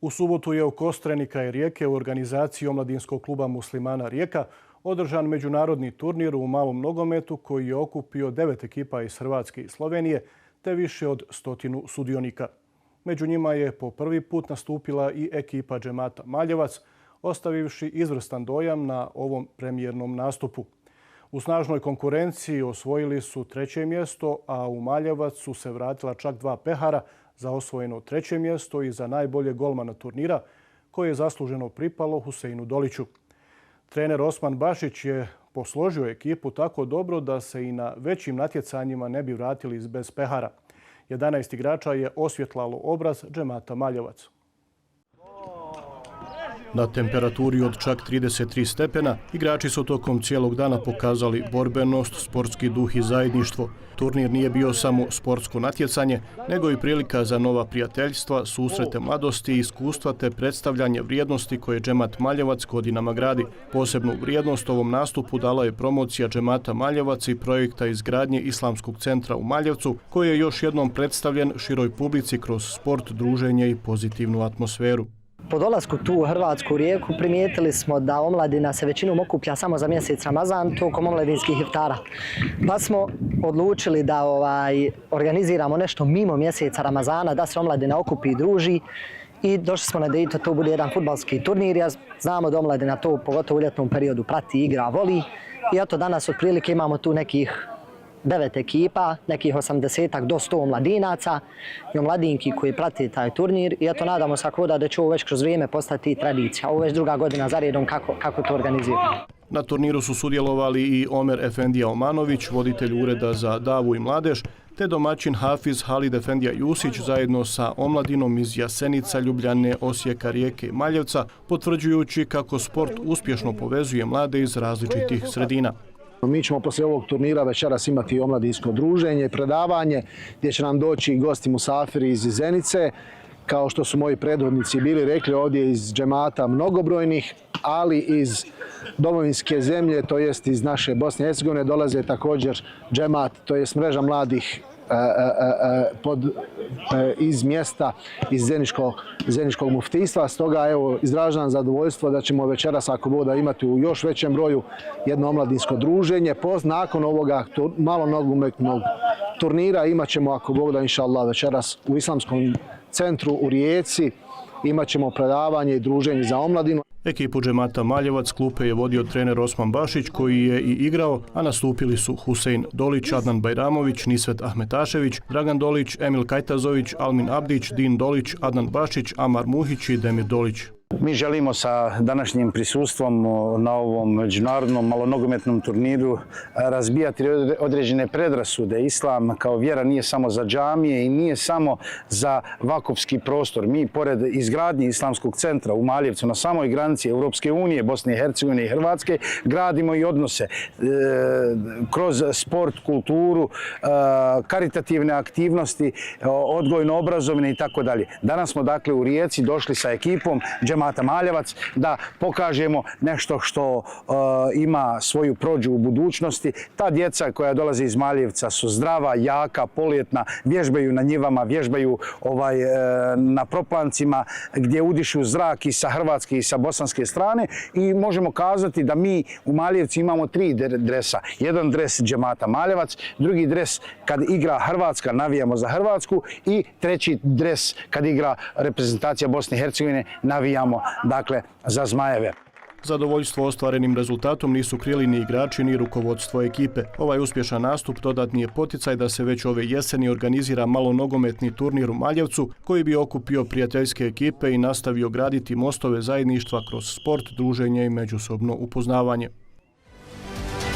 U subotu je u Kostreni kraj Rijeke u organizaciji Omladinskog kluba Muslimana Rijeka održan međunarodni turnir u malom nogometu koji je okupio 9 ekipa iz Hrvatske i Slovenije te više od 100 sudionika. Među njima je po prvi put nastupila i ekipa Džemata Maljevac, ostavivši izvrstan dojam na ovom premijernom nastupu. U snažnoj konkurenciji osvojili su 3. mjesto, a u Maljevac su se vratila čak 2 pehara za osvojeno 3. mjesto i za najbolje golmana turnira, koje je zasluženo pripalo Huseinu Doliću. Trener Osman Bašić je posložio ekipu tako dobro da se i na većim natjecanjima ne bi vratili bez pehara. 11 igrača je osvjetlalo obraz Džemata Maljevac. Na temperaturi od čak 33 stepena, igrači su tokom cijelog dana pokazali borbenost, sportski duh i zajedništvo. Turnir nije bio samo sportsko natjecanje, nego i prilika za nova prijateljstva, susrete mladosti i iskustva te predstavljanje vrijednosti koje Džemat Maljevac godinama gradi. Posebnu vrijednost ovom nastupu dala je promocija Džemata Maljevac i projekta izgradnje Islamskog centra u Maljevcu, koji je još jednom predstavljen široj publici kroz sport, druženje i pozitivnu atmosferu. Po dolasku tu u Hrvatsku Rijeku primijetili smo da omladina se većinom okuplja samo za mjesec Ramazan tokom omladinskih iftara. Pa smo odlučili da organiziramo nešto mimo mjeseca Ramazana, da se omladina okupi i druži. I došli smo na ideju da to bude jedan fudbalski turnir. Ja znamo da omladina to pogotovo u ljetnom periodu prati, igra, voli. I eto danas otprilike imamo tu nekih 9 ekipa, nekih 80-ak do 100 omladinaca i omladinki koji prati taj turnir. I eto nadamo se da će ovo već kroz vrijeme postati tradicija. Ovo već druga godina za redom kako to organiziramo. Na turniru su sudjelovali i Omer Efendija Omanović, voditelj Ureda za davu i mladež, te domaćin Hafiz Halid Efendija Jusić zajedno sa omladinom iz Jasenica, Ljubljane, Osijeka, Rijeke i Maljevca, potvrđujući kako sport uspješno povezuje mlade iz različitih sredina. Mi ćemo poslije ovog turnira večeras imati omladinsko druženje i predavanje gdje će nam doći gosti musafiri iz Zenice. Kao što su moji prethodnici bili rekli, ovdje iz džemata mnogobrojnih, ali iz domovinske zemlje, to jest iz naše Bosne i Hercegovine, dolaze također džemat, to jest mreža mladih iz mjesta, iz Zeničkog muftijstva. Stoga evo, izražavam zadovoljstvo da ćemo večeras, ako Bog da, imati u još većem broju jedno omladinsko druženje. Nakon ovoga malo nogometnog turnira imat ćemo, ako Bog da, inša Allah, večeras u Islamskom centru u Rijeci imat ćemo predavanje i druženje za omladinu. Ekipu Džemata Maljevac klupe je vodio trener Osman Bašić, koji je i igrao, a nastupili su Husein Dolić, Adnan Bajramović, Nisvet Ahmetašević, Dragan Dolić, Emil Kajtazović, Almin Abdić, Din Dolić, Adnan Bašić, Amar Muhić i Demir Dolić. Mi želimo sa današnjim prisustvom na ovom međunarodnom malonogometnom turniru razbijati određene predrasude. Islam kao vjera nije samo za džamije i nije samo za vakufski prostor. Mi, pored izgradnje Islamskog centra u Maljevcu na samoj granici Europske unije, Bosne i Hercegovine i Hrvatske, gradimo i odnose kroz sport, kulturu, karitativne aktivnosti, odgojno-obrazovne i tako dalje. Danas smo dakle u Rijeci došli sa ekipom Džemata Maljevac da pokažemo nešto što ima svoju prođu u budućnosti. Ta djeca koja dolaze iz Maljevca su zdrava, jaka, poljetna, vježbaju na njivama, vježbaju na proplancima gdje udišu zrak i sa hrvatske i sa bosanske strane i možemo kazati da mi u Maljevcu imamo 3 dresa. Jedan dres Džemata Maljevac, drugi dres kad igra Hrvatska, navijamo za Hrvatsku i treći dres kad igra reprezentacija Bosne i Hercegovine, navijamo dakle za Zmajeve. Zadovoljstvo ostvarenim rezultatom nisu krili ni igrači ni rukovodstvo ekipe. Ovaj uspješan nastup dodatni je poticaj da se već ove jeseni organizira malonogometni turnir u Maljevcu, koji bi okupio prijateljske ekipe i nastavio graditi mostove zajedništva kroz sport, druženje i međusobno upoznavanje.